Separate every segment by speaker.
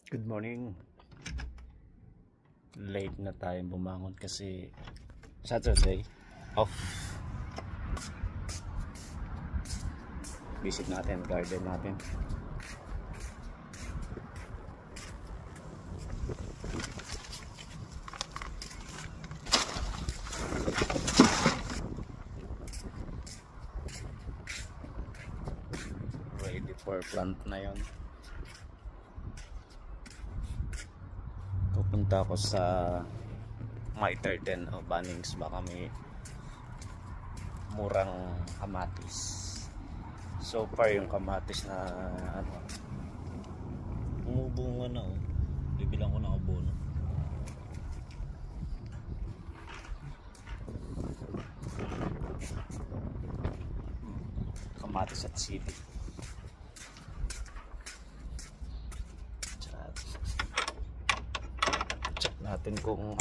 Speaker 1: Good morning. Late na tayo bumangon kasi Saturday off. Visit natin garden natin. Ready for plant na yon. Pupunta ako sa Miter 10 o Bunnings, baka may murang kamatis. So far yung kamatis na umubunga na bibilang ko ng abono. Kamatis at sili. Check natin kung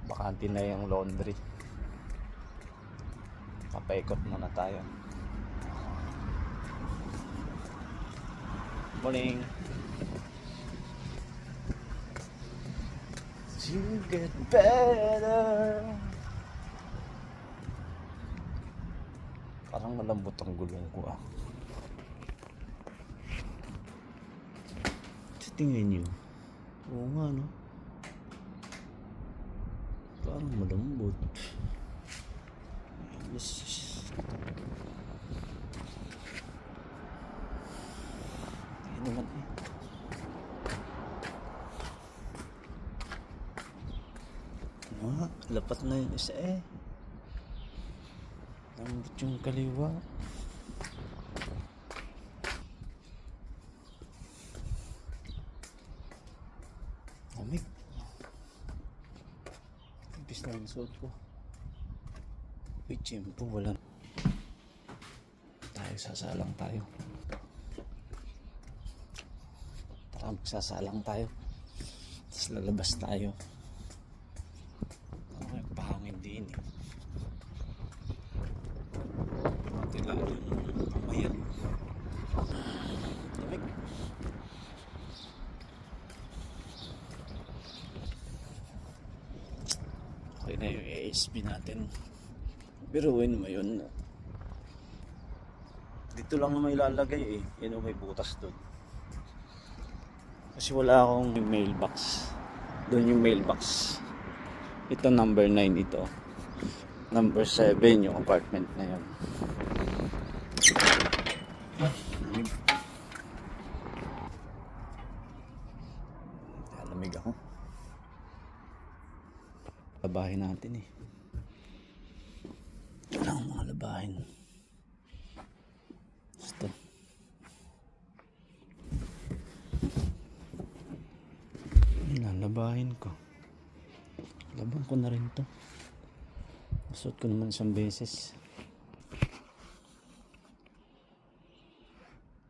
Speaker 1: bakante na yung laundry. Papaikot muna tayo. Morning. You get better. Parang malambot ang gulong ko Tingnan nyo. Oo nga no. Parang malambot. Hindi naman lapat na yung isa lambot yung kaliwa. Lamig. Impis na yung suot ko. Wait, tiyempo, wala. Sasalang tayo. Tara, magsasalang tayo. Tapos lalabas tayo. May pahangin din Lalo yung pamayan. Lamig. Okay na yung ASB natin. Biruin mo yun. Dito lang naman ilalagay Yan may butas doon. Kasi wala akong mailbox. Doon yung mailbox. Ito number 9 ito. Number 7 yung apartment na yun. Lamig ako. Labahin natin Wala akong mga labahin. Ito. Lalabahin ko. Laban ko na rin to. Masuot ko naman isang beses.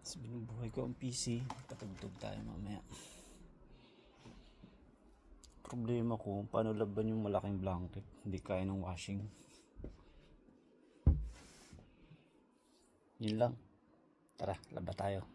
Speaker 1: Tapos binubuhay ko ang PC. Katugtog tayo mamaya. Problema ko, paano laban yung malaking blanket? Hindi kaya ng washing. Yun lang. Tara, laba tayo.